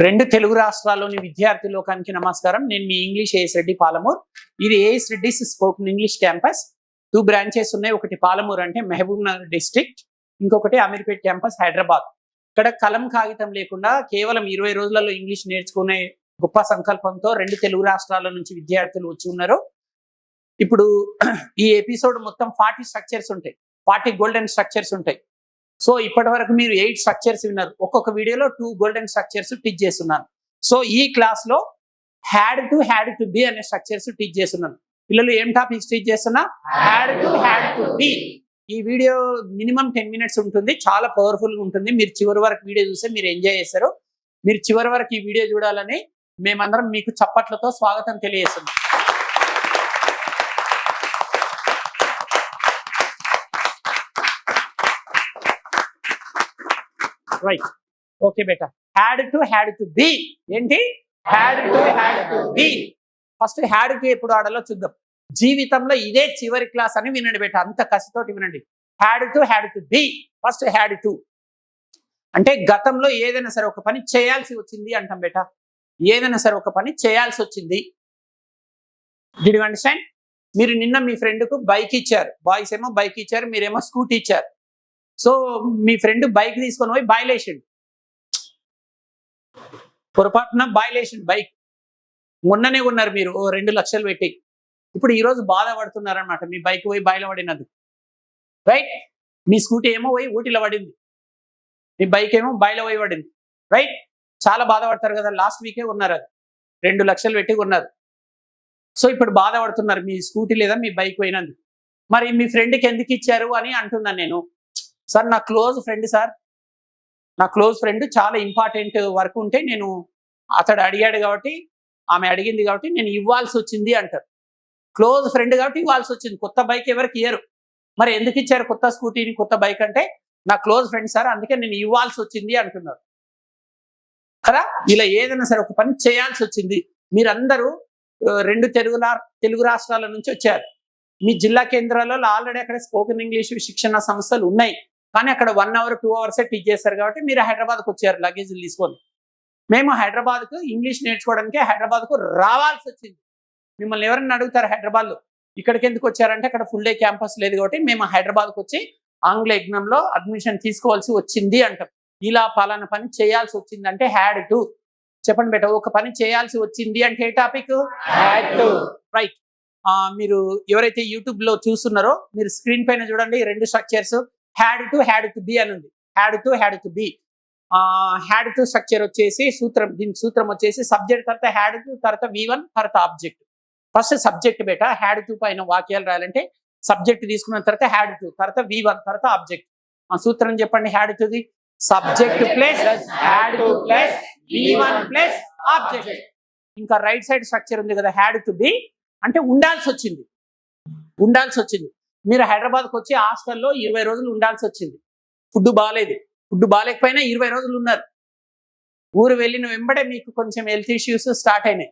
రెండు తెలుగు రాష్ట్రాల్లోని విద్యార్థి లోకానికి నమస్కారం. నేను మీ ఇంగ్లీష్ ఏఎస్ రెడ్డి పాలమూర్. ఇది AS Reddy's spoken English campus. 2 branches ఉన్నాయి. ఒకటి పాలమూరు అంటే మహబూబ్ నగర్ డిస్ట్రిక్ట్, ఇంకొకటి అమీర్పేట్ క్యాంపస్ హైదరాబాద్. ఇక్కడ కలం కాగితం లేకుండా కేవలం 20 రోజులలో ఇంగ్లీష్ నేర్చుకునే గొప్ప సంకల్పంతో రెండు తెలుగు రాష్ట్రాల నుంచి విద్యార్థులు వచ్చి ఉన్నారు. ఇప్పుడు ఈ ఎపిసోడ్ మొత్తం 40 స్ట్రక్చర్స్ ఉంటాయి, 40 గోల్డెన్ స్ట్రక్చర్స్ ఉంటాయి. సో ఇప్పటి వరకు మీరు 8 స్ట్రక్చర్స్ విన్నారు. ఒక్కొక్క వీడియోలో 2 గోల్డెన్ స్ట్రక్చర్స్ టీచ్ చేస్తున్నాను. సో ఈ క్లాస్ లో హ్యాడ్ టు బి అనే స్ట్రక్చర్స్ టీచ్ చేస్తున్నాను. పిల్లలు ఏం టాపిక్స్ టీచ్ చేస్తున్నా? Had to B. ఈ వీడియో మినిమం 10 మినిట్స్ ఉంటుంది. చాలా పవర్ఫుల్ గా ఉంటుంది. మీరు చివరి వరకు వీడియో చూస్తే మీరు ఎంజాయ్ చేస్తారు. మీరు చివరి వరకు ఈ వీడియో చూడాలని మేమందరం మీకు చప్పట్లతో స్వాగతం తెలియజేస్తున్నాం. రైట్, ఓకే బేటా. హ్యాడ్ టు బి ఏంటి? Had to be. First had to ఎప్పుడు ఆడాలో చూద్దాం. జీవితంలో ఇదే చివరి క్లాస్ అని వినండి బేటా, అంత కసితోటి వినండి. Had to be. First had to అంటే గతంలో ఏదైనా సరే ఒక పని చేయాల్సి వచ్చింది అంటాం బేటా. ఏదైనా సరే ఒక పని చేయాల్సి వచ్చింది. Did you understand? మీరు నిన్న మీ ఫ్రెండ్కు బైక్ ఇచ్చారు. బాయ్స్ ఏమో బైక్ ఇచ్చారు, మీరేమో స్కూటీ ఇచ్చారు. సో మీ ఫ్రెండ్ బైక్ తీసుకొని పోయి బాయిలేసిండు. పొరపాటున బాయిలేసిండు బైక్. మొన్ననే ఉన్నారు మీరు 2 లక్షలు పెట్టి. ఇప్పుడు ఈరోజు బాధపడుతున్నారనమాట మీ బైక్ పోయి బాయిలో పడినందుకు. రైట్? మీ స్కూటీ ఏమో పోయి ఊటీలో పడింది, మీ బైక్ ఏమో బాయిలో పోయి పడింది. రైట్? చాలా బాధపడతారు కదా. లాస్ట్ వీకే ఉన్నారు, అది 2 లక్షలు పెట్టి ఉన్నారు. సో ఇప్పుడు బాధపడుతున్నారు మీ స్కూటీ లేదా మీ బైక్ పోయినందుకు. మరి మీ ఫ్రెండ్కి ఎందుకు ఇచ్చారు అని అంటున్నాను నేను. సార్ నా క్లోజ్ ఫ్రెండ్ సార్, నా క్లోజ్ ఫ్రెండ్ చాలా ఇంపార్టెంట్ వర్క్ ఉంటే నేను అతడు అడిగాడు కాబట్టి, ఆమె అడిగింది కాబట్టి నేను ఇవ్వాల్సి వచ్చింది అంటారు. క్లోజ్ ఫ్రెండ్ కాబట్టి ఇవ్వాల్సి వచ్చింది. కొత్త బైక్ ఎవరికి ఇయ్యరు. మరి ఎందుకు ఇచ్చారు కొత్త స్కూటీని, కొత్త బైక్ అంటే? నా క్లోజ్ ఫ్రెండ్ సార్, అందుకే నేను ఇవ్వాల్సి వచ్చింది అంటున్నారు కదా. ఇలా ఏదైనా సరే ఒక పని చేయాల్సి వచ్చింది. మీరందరూ 2 తెలుగు రాష్ట్రాల నుంచి వచ్చారు. మీ జిల్లా కేంద్రాలలో ఆల్రెడీ అక్కడ స్పోకెన్ ఇంగ్లీష్ శిక్షణ సంస్థలు ఉన్నాయి, కానీ అక్కడ 1 అవర్ 2 అవర్సే టీచ్ చేస్తారు కాబట్టి మీరు హైదరాబాద్కు వచ్చారు లగేజీలు తీసుకొని. మేము హైదరాబాద్కు ఇంగ్లీష్ నేర్చుకోవడానికి హైదరాబాద్కు రావాల్సి వచ్చింది. మిమ్మల్ని ఎవరైనా అడుగుతారు హైదరాబాద్లో ఇక్కడికి ఎందుకు వచ్చారంటే అక్కడ ఫుల్ డే క్యాంపస్ లేదు కాబట్టి మేము హైదరాబాద్కు వచ్చి ఆంగ్ల యజ్ఞంలో అడ్మిషన్ తీసుకోవాల్సి వచ్చింది అంటాం. ఇలా పలానా పని చేయాల్సి వచ్చింది అంటే హ్యాడ్ టు. చెప్పండి బేట, ఒక పని చేయాల్సి వచ్చింది అంటే ఏ టాపిక్? Had to. రైట్. మీరు ఎవరైతే యూట్యూబ్ లో చూస్తున్నారో మీరు స్క్రీన్ పైన చూడండి, 2 స్ట్రక్చర్స్ హ్యాడ్ టు బి అని ఉంది. Had to B. Had to structure వచ్చేసి సూత్రం, దీని సూత్రం వచ్చేసి సబ్జెక్ట్ తర్వాత హ్యాడ్ టు, తర్వాత V1, తర్వాత ఆబ్జెక్ట్. ఫస్ట్ సబ్జెక్ట్ బేట. హ్యాడ్ టు పైన వాక్యాలు రాయాలంటే సబ్జెక్ట్ తీసుకున్న తర్వాత హ్యాడ్ టు, తర్వాత V1, తర్వాత ఆబ్జెక్ట్. ఆ సూత్రం చెప్పండి. Had to the subject plus had to plus V1 plus object. ఇంకా రైట్ సైడ్ స్ట్రక్చర్ ఉంది కదా, హ్యాడ్ టు బి అంటే ఉండాల్సి వచ్చింది. ఉండాల్సి వచ్చింది. మీరు హైదరాబాద్కి వచ్చి హాస్టల్లో 20 రోజులు ఉండాల్సి వచ్చింది. ఫుడ్ బాగాలేదు, ఫుడ్ బాగాలేకపోయినా 20 రోజులు ఉన్నారు. ఊరు వెళ్ళిన వెంబడే మీకు కొంచెం హెల్త్ ఇష్యూస్ స్టార్ట్ అయినాయి.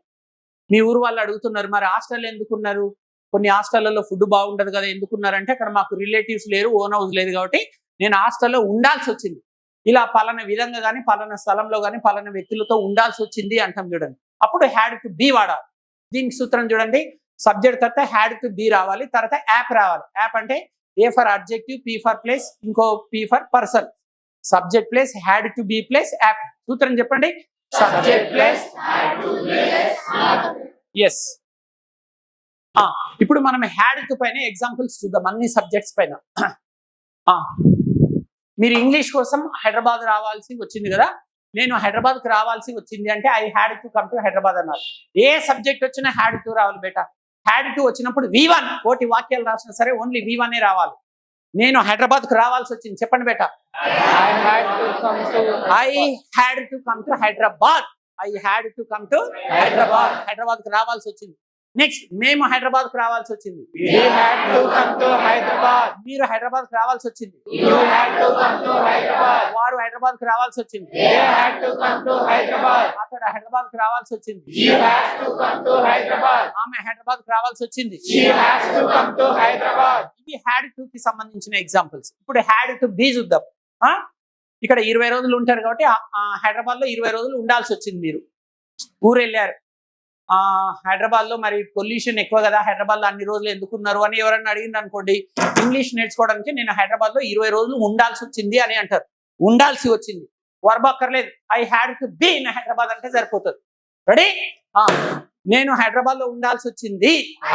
మీ ఊరు వాళ్ళు అడుగుతున్నారు, మరి హాస్టల్లో ఎందుకున్నారు? కొన్ని హాస్టళ్లలో ఫుడ్ బాగుండదు కదా, ఎందుకున్నారంటే అక్కడ మాకు రిలేటివ్స్ లేరు, ఓన్ హౌస్ లేదు కాబట్టి నేను హాస్టల్లో ఉండాల్సి వచ్చింది. ఇలా పలానా విధంగా కానీ, పలానా స్థలంలో కానీ, పలానా వ్యక్తులతో ఉండాల్సి వచ్చింది అంటాం చూడండి. అప్పుడు హ్యాడ్ టు బి వాడాలి. దీనికి సూత్రం చూడండి. సబ్జెక్ట్ తర్వాత హ్యాడ్ టు బి రావాలి, తర్వాత యాప్ రావాలి. యాప్ అంటే A for adjective, P for place, ఇంకో P for person. Subject plus had to be plus APP. సూత్రం చెప్పండి. Subject plus S. ఇప్పుడు మనం హ్యాడ్ టు పైన ఎగ్జాంపుల్స్ చూద్దాం, అన్ని సబ్జెక్ట్స్ పైన. మీరు ఇంగ్లీష్ కోసం హైదరాబాద్ రావాల్సి వచ్చింది కదా, నేను హైదరాబాద్కి రావాల్సి వచ్చింది అంటే I had to come to Hyderabad అన్నారు. ఏ సబ్జెక్ట్ వచ్చినా హ్యాడ్ టు రావాలి బేటా. హ్యాడ్ టు వచ్చినప్పుడు V1, కోటి వాక్యాలు రాసినా సరే ఓన్లీ V1 రావాలి. నేను హైదరాబాద్కు రావాల్సి వచ్చింది, చెప్పండి బేటా. I had to come to Hyderabad. I had to come to Hyderabad. హైదరాబాద్కు రావాల్సి వచ్చింది. నెక్స్ట్, మేము హైదరాబాద్కు రావాల్సి వచ్చింది. మీరు హైదరాబాద్కు రావాల్సి వచ్చింది. వారు హైదరాబాద్కు రావాల్సి వచ్చింది. అతడు హైదరాబాద్కు రావాల్సి వచ్చింది. ఆమె హైదరాబాద్కు రావాల్సి వచ్చింది. ఇవి హ్యాడ్ టు కి సంబంధించిన ఎగ్జాంపుల్స్. ఇప్పుడు హ్యాడ్ టు బి చూద్దాం. ఇక్కడ 20 రోజులు ఉంటారు కాబట్టి హైదరాబాద్ లో 20 రోజులు ఉండాల్సి వచ్చింది. మీరు ఊరు వెళ్ళారు, హైదరాబాద్ లో మరి పొల్యూషన్ ఎక్కువ కదా, హైదరాబాద్ లో అన్ని రోజులు ఎందుకున్నారు అని ఎవరన్నా అడిగింది అనుకోండి, ఇంగ్లీష్ నేర్చుకోవడానికి నేను హైదరాబాద్ లో 20 రోజులు ఉండాల్సి వచ్చింది అని అంటారు. ఉండాల్సి వచ్చింది, వర్బ్ అక్కర్లేదు. I had to be in Hyderabad అంటే సరిపోతుంది. రెడీ? నేను హైదరాబాద్ లో ఉండాల్సి వచ్చింది.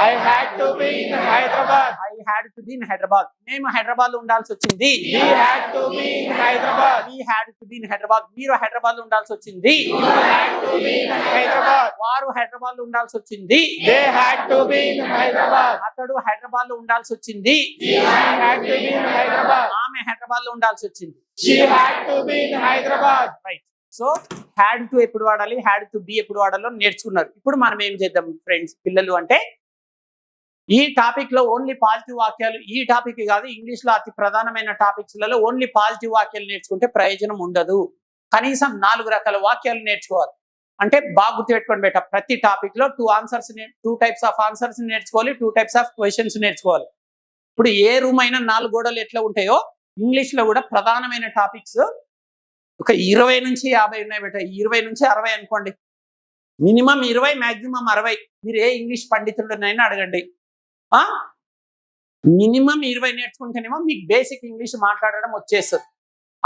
I had to be in Hyderabad. I had to be in Hyderabad. మేము హైదరాబాద్ లో ఉండాల్సి వచ్చింది. We had to be in Hyderabad. We had to be in Hyderabad. మీరు హైదరాబాద్ లో ఉండాల్సి వచ్చింది. You had to be in Hyderabad. వారు హైదరాబాద్ లో ఉండాల్సి వచ్చింది. They had to be in Hyderabad. అతడు హైదరాబాద్ లో ఉండాల్సి వచ్చింది. She had to be in Hyderabad. ఆమె హైదరాబాద్ లో ఉండాల్సి వచ్చింది. She had to be in Hyderabad. Right. So had to ఎప్పుడు వాడాలి, హ్యాడ్ టు బి ఎప్పుడు వాడాలో నేర్చుకున్నారు. ఇప్పుడు మనం ఏం చేద్దాం ఫ్రెండ్స్, పిల్లలు అంటే ఈ టాపిక్ లో ఓన్లీ పాజిటివ్ వాక్యాలు, ఈ టాపిక్ కాదు, ఇంగ్లీష్ లో అతి ప్రధానమైన టాపిక్స్లలో ఓన్లీ పాజిటివ్ వాక్యాలు నేర్చుకుంటే ప్రయోజనం ఉండదు. కనీసం 4 రకాల వాక్యాలు నేర్చుకోవాలి. అంటే బాగా గుర్తుపెట్టుకోండి బేట, ప్రతి టాపిక్ లో 2 టైప్స్ ఆఫ్ ఆన్సర్స్ నేర్చుకోవాలి, 2 టైప్స్ ఆఫ్ క్వశ్చన్స్ నేర్చుకోవాలి. ఇప్పుడు ఏ రూమ్ అయినా 4 గోడలు ఎట్లా ఉంటాయో, ఇంగ్లీష్ లో కూడా ప్రధానమైన టాపిక్స్ ఒక 20 నుంచి 50 ఉన్నాయి బేట. 20 నుంచి 60 అనుకోండి, మినిమం 20, మాక్సిమం 60. మీరు ఏ ఇంగ్లీష్ పండితుడినైనా అడగండి, మినిమం 20 నేర్చుకుంటేనేమో మీకు బేసిక్ ఇంగ్లీష్ మాట్లాడడం వచ్చేస్తుంది.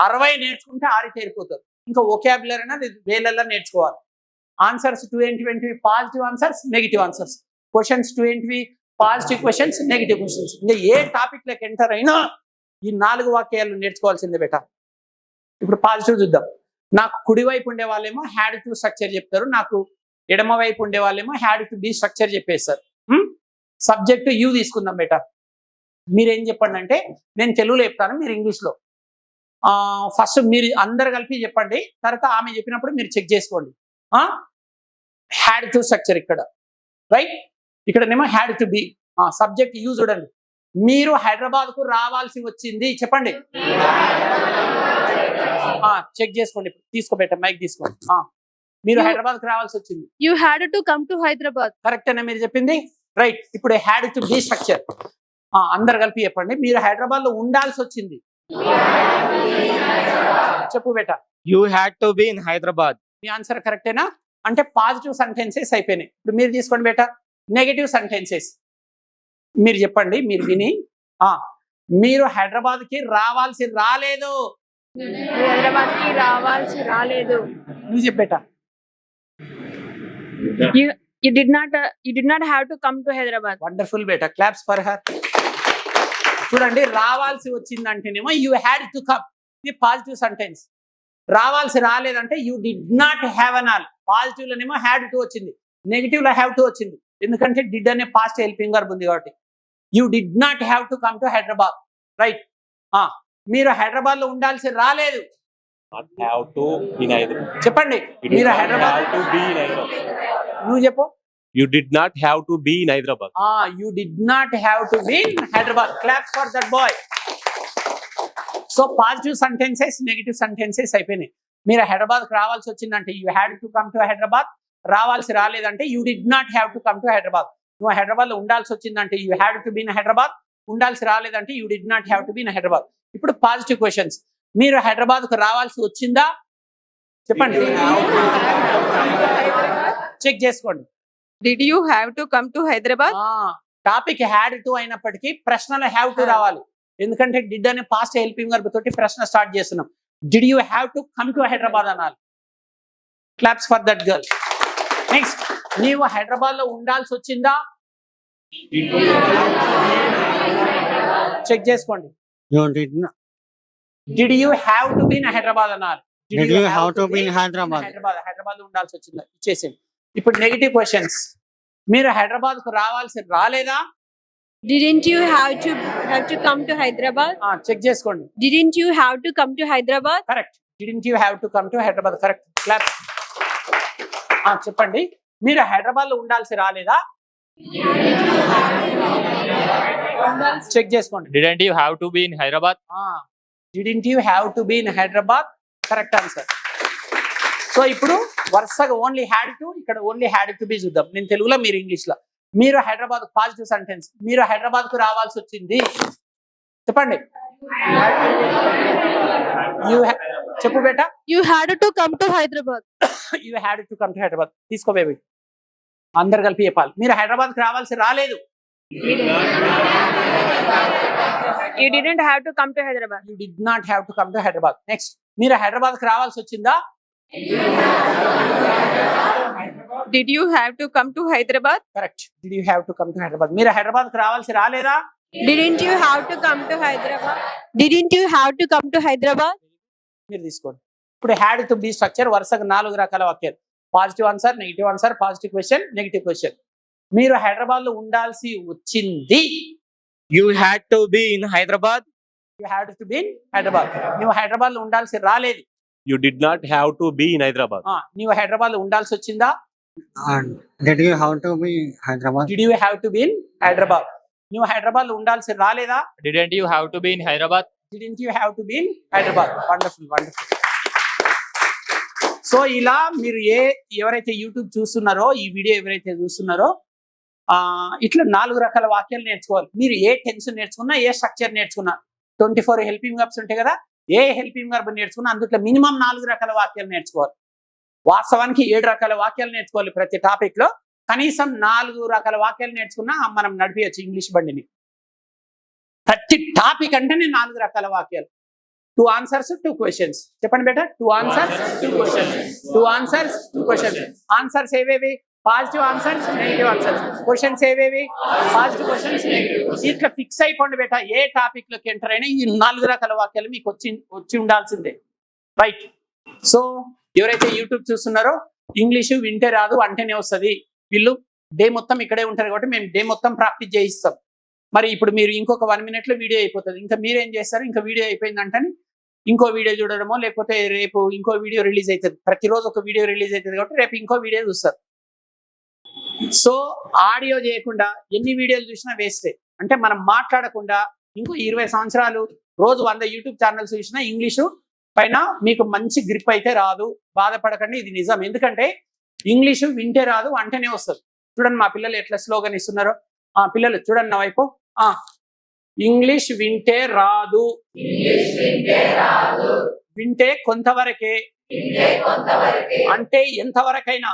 60 నేర్చుకుంటే ఆరితేరిపోతారు. ఇంకా వొకాబులరీ అనేది వేలల్లో నేర్చుకోవాలి. ఆన్సర్స్ 2 ఏంటివి? Positive answers, negative answers. Questions 2 ఏంటివి? Positive questions, negative questions. ఇంకా ఏ టాపిక్ లోకి ఎంటర్ అయినా ఈ 4 వాక్యాలు నేర్చుకోవాల్సిందే బేట. ఇప్పుడు పాజిటివ్ చూద్దాం. నాకు కుడివైపు ఉండే వాళ్ళేమో హ్యాడ్ టు స్ట్రక్చర్ చెప్తారు, నాకు ఎడమ వైపు ఉండే వాళ్ళేమో హ్యాడ్ టు బి స్ట్రక్చర్ చెప్పేస్తారు. సబ్జెక్ట్ యూ తీసుకుందాం బేట. మీరేం చెప్పండి అంటే, నేను తెలుగులో చెప్తాను, మీరు ఇంగ్లీష్లో. ఫస్ట్ మీరు అందరు కలిపి చెప్పండి, తర్వాత ఆమె చెప్పినప్పుడు మీరు చెక్ చేసుకోండి. హ్యాడ్ టు స్ట్రక్చర్ ఇక్కడ, రైట్? ఇక్కడనేమో had to be. Subject you చూడండి. మీరు హైదరాబాద్ కు రావాల్సి వచ్చింది చెప్పండి. చెక్ చేసుకోండి. తీసుకోబెట్ట, మైక్ తీసుకోండి. మీరు హైదరాబాద్ కు రావాల్సి వచ్చింది. You had to come to Hyderabad. Correct అనే మీరు చెప్పింది, రైట్. ఇప్పుడు హ్యాడ్ టు బి స్ట్రక్చర్ అందరు కలిపి చెప్పండి. మీరు హైదరాబాద్ లో ఉండాల్సి వచ్చింది. చెప్పు బేట. You had to be in Hyderabad. Me answer కరెక్టేనా? అంటే పాజిటివ్ సెంటెన్సెస్ అయిపోయినాయి. ఇప్పుడు మీరు తీసుకోండి బేట, నెగటివ్ సెంటెన్సెస్ మీరు చెప్పండి. మీరు విని మీరు హైదరాబాద్ కి రావాల్సి రాలేదు. హైదరాబాద్ కి రావాల్సి రాలేదు. నువ్వు చెప్పేట. You did not have to come to Hyderabad. Wonderful బేట, క్లాప్స్ ఫర్ హర్. చూడండి, రావాల్సి వచ్చిందంటేనేమో యూ హ్యాడ్ టు కమ్, ఇది పాజిటివ్ సెంటెన్స్. రావాల్సి రాలేదంటే యూ డిడ్ నాట్ హ్యావ్ అన్ ఆల్. పాజిటివ్ లోనేమో హ్యాడ్ టు వచ్చింది, నెగిటివ్ లో హ్యావ్ టు వచ్చింది. ఎందుకంటే డిడ్ అనే పాస్ట్ హెల్పింగ్ వర్బ్ ఉంది కాబట్టి. You did not have to come to Hyderabad, right. మీరు హైదరాబాద్ లో ఉండాల్సి రాలేదు. చెప్పండి. మీరు హైదరాబాద్ నువ్వు చెప్పు. You did not have to be in Hyderabad. You did not have to be in Hyderabad. Clap for that boy. So positive sentences, negative sentences అయిపోయినాయి. మీరు హైదరాబాద్ కు రావాల్సి వచ్చిందంటే you had to come to Hyderabad. రావాల్సి రాలేదంటే you did not have to come to Hyderabad. నువ్వు హైదరాబాద్ లో ఉండాల్సి వచ్చిందంటే you had to be in Hyderabad. ఉండాల్సి రాలేదంటే you did not have to be in Hyderabad. ఇప్పుడు పాజిటివ్ క్వశ్చన్స్. మీరు హైదరాబాద్ కు రావాల్సి వచ్చిందా చెప్పండి. చెక్ చేసుకోండి. Did you have to come to Hyderabad? Topic had to అయినప్పటికీ ప్రశ్నలో హ్యావ్ టు రావాలి. ఎందుకంటే డిడ్ అనే పాస్ట్ హెల్పింగ్ వర్బ్ తోటి ప్రశ్న స్టార్ట్ చేస్తున్నాం. Did you have to come to Hyderabad అనాలి. Claps for that girl. Next, నీవు హైదరాబాద్ లో ఉండాల్సి వచ్చిందా చెక్ చేసుకోండి. Did you have to be in Hyderabad అనాలి. హైదరాబాద్ లో ఉండాల్సి వచ్చిందా ఇచ్చేసేయండి. ఇప్పుడు నెగిటివ్ క్వశ్చన్స్. మీరు హైదరాబాద్ కు రావాల్సి రాలేదా. Didn't you have to come to Hyderabad? Check చేసుకోండి. Didn't you have to come to Hyderabad? Correct. Didn't you have to come to Hyderabad? Correct. Clap. చెప్పండి. మీరు హైదరాబాద్ లో ఉండాల్సి రాలేదా చెక్ చేసుకోండి. Didn't you have to be in Hyderabad? Didn't you have to be in Hyderabad? Correct answer. So ఇప్పుడు వరుసగా only had to, ఇక్కడ only had to B చూద్దాం. నేను తెలుగులో, మీరు ఇంగ్లీష్ లో. మీరు హైదరాబాద్ పాజిటివ్ సెంటెన్స్. మీరు హైదరాబాద్ కు రావాల్సి వచ్చింది చెప్పండి. చెప్పు బేటా. You had to come to Hyderabad. You had to come to Hyderabad. తీసుకో బేబీ, అందరు కలిపి చెప్పాలి. మీరు హైదరాబాద్కి రావాల్సి రాలేదు. You didn't have to come to Hyderabad. You did not have to come to Hyderabad. Next, మీరు హైదరాబాద్కి రావాల్సి వచ్చిందా? Did you have to come to Hyderabad? Correct. Did you have to come to Hyderabad. మీరు హైదరాబాద్కి రావాల్సి రాలేదా? Didn't you have to come to Hyderabad? Didn't you have to come to Hyderabad? మీరు తీసుకోండి. ఇప్పుడు హ్యాడ్ టు బి స్ట్రక్చర్ వరుసగా 4 రకాల వాక్యాలు. Positive answer, negative answer, positive question, negative question. మీరు హైదరాబాద్ లో ఉండాల్సి వచ్చింది. You had to be in Hyderabad. You had to be in Hyderabad. నువ్వు హైదరాబాద్ లో ఉండాల్సి రాలేదు. You did not have to be in Hyderabad. నువ్వు హైదరాబాద్ లో ఉండాల్సి వచ్చిందా? And did you have to be Hyderabad? Did you have to be in Hyderabad. నువ్వు హైదరాబాద్ లో ఉండాల్సి రాలేదా? Didn't you have to be in Hyderabad? Didn't you have to be in Hyderabad. Wonderful, wonderful. So ఇలా మీరు ఎవరైతే యూట్యూబ్ చూస్తున్నారో, ఈ వీడియో ఎవరైతే చూస్తున్నారో, ఇట్లా 4 రకాల వాక్యాలు నేర్చుకోవాలి. మీరు ఏ టెన్స్ నేర్చుకున్నా, ఏ స్ట్రక్చర్ నేర్చుకున్నా, 24 హెల్పింగ్ వర్బ్స్ ఉంటాయి కదా, ఏ హెల్పింగ్ వర్బ్ నేర్చుకున్నా అందులో మినిమం 4 రకాల వాక్యాలు నేర్చుకోవాలి. వాస్తవానికి 7 రకాల వాక్యాలు నేర్చుకోవాలి ప్రతి టాపిక్ లో. కనీసం 4 రకాల వాక్యాలు నేర్చుకున్నా మనం నడిపించచ్చు ఇంగ్లీష్ బండిని. ప్రతి టాపిక్ అంటేనే 4 రకాల వాక్యాలు. 2 ఆన్సర్స్ 2 క్వశ్చన్స్. చెప్పండి బేటా. 2 answers 2 questions. 2 answers 2 questions. Answers ఏవేవి? Positive answers, negative answers. Questions ఏవేవి? Positive questions, negative. ఇట్లా ఫిక్స్ అయిపోండి బేటా. ఏ టాపిక్ లోకి ఎంటర్ అయినా ఈ 4 రకాల వాక్యాలు మీకు వచ్చి ఉండాల్సిందే. రైట్. సో ఎవరైతే యూట్యూబ్ చూస్తున్నారో, ఇంగ్లీషు వింటే రాదు అంటేనే వస్తుంది. వీళ్ళు డే మొత్తం ఇక్కడే ఉంటారు కాబట్టి మేము డే మొత్తం ప్రాక్టీస్ చేయిస్తాం. మరి ఇప్పుడు మీరు ఇంకొక 1 minute లో వీడియో అయిపోతుంది. ఇంకా మీరేం చేస్తారు? ఇంకా వీడియో అయిపోయిందంటే ఇంకో వీడియో చూడడమో, లేకపోతే రేపు ఇంకో వీడియో రిలీజ్ అవుతుంది. ప్రతిరోజు ఒక వీడియో రిలీజ్ అవుతుంది కాబట్టి రేపు ఇంకో వీడియో చూస్తారు. సో ఆడియో చేయకుండా ఎన్ని వీడియోలు చూసినా వేస్టే. అంటే మనం మాట్లాడకుండా ఇంకో 20 సంవత్సరాలు రోజు 100 యూట్యూబ్ ఛానల్స్ చూసినా ఇంగ్లీషు పైన మీకు మంచి గ్రిప్ అయితే రాదు. బాధపడకండి, ఇది నిజం. ఎందుకంటే ఇంగ్లీషు వింటే రాదు అంటేనే వస్తుంది. చూడండి మా పిల్లలు ఎట్లా స్లోగన్ ఇస్తున్నారో. పిల్లలు చూడండి నా వైపు. ఇంగ్లీష్ వింటే రాదు, వింటే కొంతవరకే, అంటే ఎంతవరకైనా,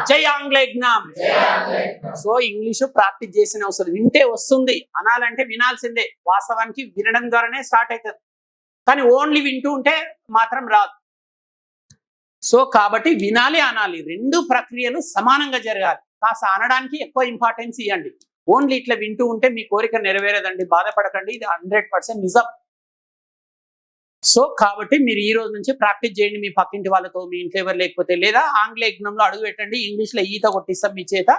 జై ఆంగ్లేజ్ఞాం. సో ఇంగ్లీషు ప్రాక్టీస్ చేసిన అవసరం. వింటే వస్తుంది, అనాలంటే వినాల్సిందే. వాస్తవానికి వినడం ద్వారానే స్టార్ట్ అవుతుంది, కానీ ఓన్లీ వింటూ ఉంటే మాత్రం రాదు. సో కాబట్టి వినాలి, అనాలి, 2 ప్రక్రియలు సమానంగా జరగాలి. కాస్త అనడానికి ఎక్కువ ఇంపార్టెన్స్ ఇవ్వండి. ఓన్లీ ఇట్లా వింటూ ఉంటే మీ కోరిక నెరవేరదండి. బాధపడకండి, ఇది 100% నిజం. సో కాబట్టి మీరు ఈ రోజు నుంచి ప్రాక్టీస్ చేయండి మీ పక్కింటి వాళ్ళతో, మీ ఇంట్లో ఎవరు లేకపోతే, లేదా ఆంగ్ల యజ్ఞంలో అడుగు పెట్టండి. ఇంగ్లీష్లో ఈత కొట్టిస్తాం మీ చేత.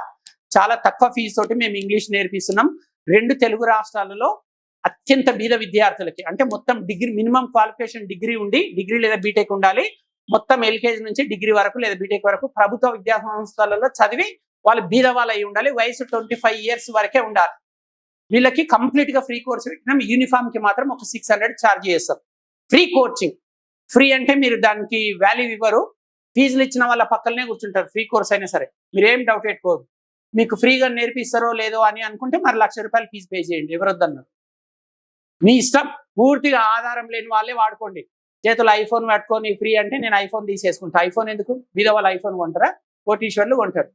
చాలా తక్కువ ఫీజు తోటి మేము ఇంగ్లీష్ నేర్పిస్తున్నాం. 2 తెలుగు రాష్ట్రాలలో అత్యంత బీద విద్యార్థులకి, అంటే మొత్తం డిగ్రీ, మినిమం క్వాలిఫికేషన్ డిగ్రీ ఉండి, డిగ్రీ లేదా బీటెక్ ఉండాలి. మొత్తం ఎల్కేజీ నుంచి డిగ్రీ వరకు లేదా బీటెక్ వరకు ప్రభుత్వ విద్యా సంస్థలలో చదివి వాళ్ళు బీద వాళ్ళు అయి ఉండాలి. వయసు 25 years వరకే ఉండాలి. వీళ్ళకి కంప్లీట్ గా ఫ్రీ కోర్స్ పెట్టినాం. యూనిఫామ్ కి మాత్రం ఒక 600 ఛార్జ్ చేస్తాం. Free coaching. ఫ్రీ అంటే మీరు దానికి వాల్యూ ఇవ్వరు. ఫీజులు ఇచ్చిన వాళ్ళ పక్కనే కూర్చుంటారు. ఫ్రీ కోర్స్ అయినా సరే మీరేం డౌట్ పెట్టుకోరు. మీకు ఫ్రీగా నేర్పిస్తారో లేదో అని అనుకుంటే మరి ₹1,00,000 ఫీజు పే చేయండి. ఎవరొద్దన్నారు, మీ ఇష్టం. పూర్తిగా ఆధారం లేని వాళ్ళే వాడుకోండి. చేతులు ఐఫోన్ పట్టుకొని ఫ్రీ అంటే నేను ఐఫోన్ తీసేసుకుంటా. ఐఫోన్ ఎందుకు? బీద వాళ్ళు ఐఫోన్ కొంటారా? కోటీశ్వర్లు కొంటారు.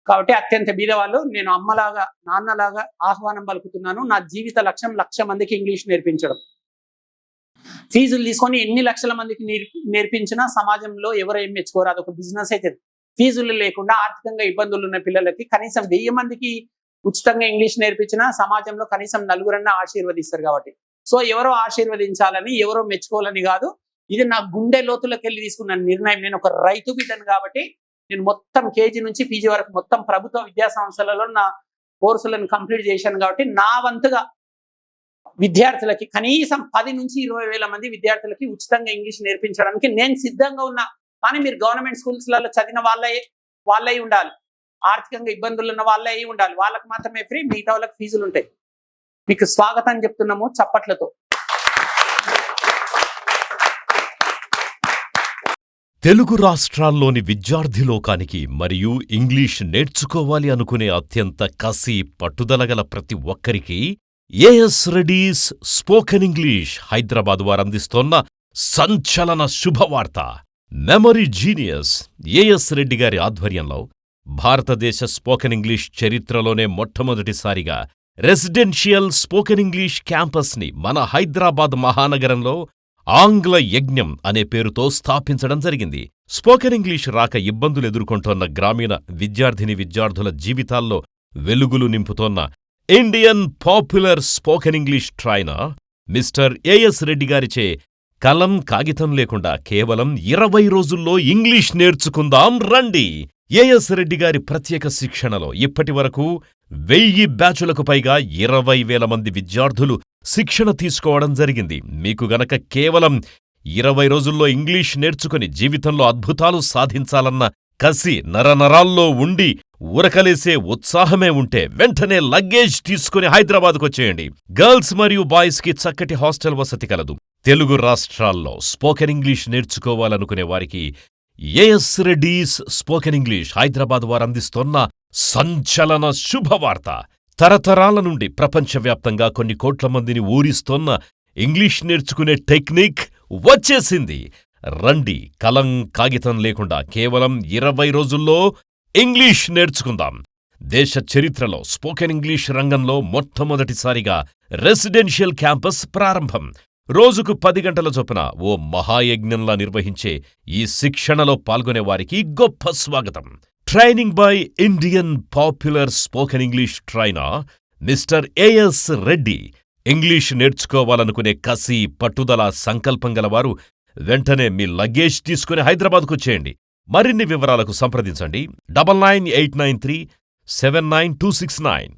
కాబట్టి అత్యంత బీద వాళ్ళు, నేను అమ్మలాగా నాన్నలాగా ఆహ్వానం పలుకుతున్నాను. నా జీవిత లక్ష్యం 1,00,000 మందికి ఇంగ్లీష్ నేర్పించడం. ఫీజులు తీసుకొని ఎన్ని లక్షల మందికి నేర్పించినా సమాజంలో ఎవరు ఏం మెచ్చుకోరు. అదొక బిజినెస్ అయితే. ఫీజులు లేకుండా ఆర్థికంగా ఇబ్బందులు ఉన్న పిల్లలకి కనీసం 1000 మందికి ఉచితంగా ఇంగ్లీష్ నేర్పించినా సమాజంలో కనీసం 4 ఆశీర్వదిస్తారు. కాబట్టి సో ఎవరో ఆశీర్వదించాలని, ఎవరో మెచ్చుకోవాలని కాదు. ఇది నా గుండె లోతులకు వెళ్ళి తీసుకున్న నిర్ణయం. నేను ఒక రైతు బిడ్డను కాబట్టి నేను మొత్తం కేజీ నుంచి పీజీ వరకు మొత్తం ప్రభుత్వ విద్యా సంస్థలలో నా కోర్సులను కంప్లీట్ చేశాను. కాబట్టి నా వంతుగా విద్యార్థులకి కనీసం 10 నుంచి 20,000 మంది విద్యార్థులకి ఉచితంగా ఇంగ్లీష్ నేర్పించడానికి నేను సిద్ధంగా ఉన్నా. కానీ మీరు గవర్నమెంట్ స్కూల్స్లలో చదివిన వాళ్ళై ఉండాలి. ఆర్థికంగా ఇబ్బందులు ఉన్న వాళ్ళే అయి ఉండాలి. వాళ్ళకి మాత్రమే ఫ్రీ, మిగతా వాళ్ళకి ఫీజులు ఉంటాయి. మీకు స్వాగతం చెప్తున్నాము చప్పట్లతో. తెలుగు రాష్ట్రాల్లోని విద్యార్థి లోకానికి మరియు ఇంగ్లీష్ నేర్చుకోవాలి అనుకునే అత్యంత కసి పట్టుదలగల ప్రతి ఒక్కరికి AS Reddy's spoken English Hyderabad వారందిస్తోన్న సంచలన శుభవార్త! మెమరీ జీనియస్ ఏఎస్ రెడ్డి గారి ఆధ్వర్యంలో భారతదేశ స్పోకెన్ ఇంగ్లీష్ చరిత్రలోనే మొట్టమొదటిసారిగా రెసిడెన్షియల్ స్పోకెన్ ఇంగ్లీష్ క్యాంపస్ని మన హైదరాబాద్ మహానగరంలో ఆంగ్ల యజ్ఞం అనే పేరుతో స్థాపించడం జరిగింది. స్పోకెన్ ఇంగ్లీష్ రాక ఇబ్బందులు ఎదుర్కొంటోన్న గ్రామీణ విద్యార్థుల జీవితాల్లో వెలుగులు నింపుతోన్న Indian popular spoken English trainer mister AS Reddy గారిచే కలం కాగితం లేకుండా కేవలం 20 రోజుల్లో ఇంగ్లీష్ నేర్చుకుందాం రండి. ఏఎస్ రెడ్డి గారి ప్రత్యేక శిక్షణలో ఇప్పటివరకు 1000 బ్యాచులకు పైగా 20,000 మంది విద్యార్థులు శిక్షణ తీసుకోవడం జరిగింది. మీకు గనక కేవలం 20 రోజుల్లో ఇంగ్లీష్ నేర్చుకుని జీవితంలో అద్భుతాలు సాధించాలన్న కసి నరనరాల్లో ఉండి ఉరకలేసే ఉత్సాహమే ఉంటే వెంటనే లగేజ్ తీసుకుని హైదరాబాద్కొచ్చేయండి. గర్ల్స్ మరియు బాయ్స్కి చక్కటి హాస్టల్ వసతి కలదు. తెలుగు రాష్ట్రాల్లో స్పోకెన్ ఇంగ్లీష్ నేర్చుకోవాలనుకునే వారికి AS Reddy's spoken English Hyderabad వారందిస్తోన్న సంచలన శుభవార్త. తరతరాల నుండి ప్రపంచవ్యాప్తంగా కొన్ని కోట్ల మందిని ఊరిస్తోన్న ఇంగ్లీష్ నేర్చుకునే టెక్నిక్ వచ్చేసింది. రండి, కలం కాగితం లేకుండా కేవలం 20 రోజుల్లో ఇంగ్లీష్ నేర్చుకుందాం. దేశ చరిత్రలో స్పోకెన్ ఇంగ్లీష్ రంగంలో మొట్టమొదటిసారిగా రెసిడెన్షియల్ క్యాంపస్ ప్రారంభం. రోజుకు 10 గంటల చొప్పున ఓ మహాయజ్ఞంలా నిర్వహించే ఈ శిక్షణలో పాల్గొనేవారికి గొప్ప స్వాగతం. Training by Indian popular spoken English trainer mister AS Reddy. English నేర్చుకోవాలనుకునే కసి, పట్టుదల, సంకల్పం గలవారు వెంటనే మీ లగేజ్ తీసుకుని హైదరాబాద్కొచ్చేయండి. మరిన్ని వివరాలకు సంప్రదించండి 9989379269.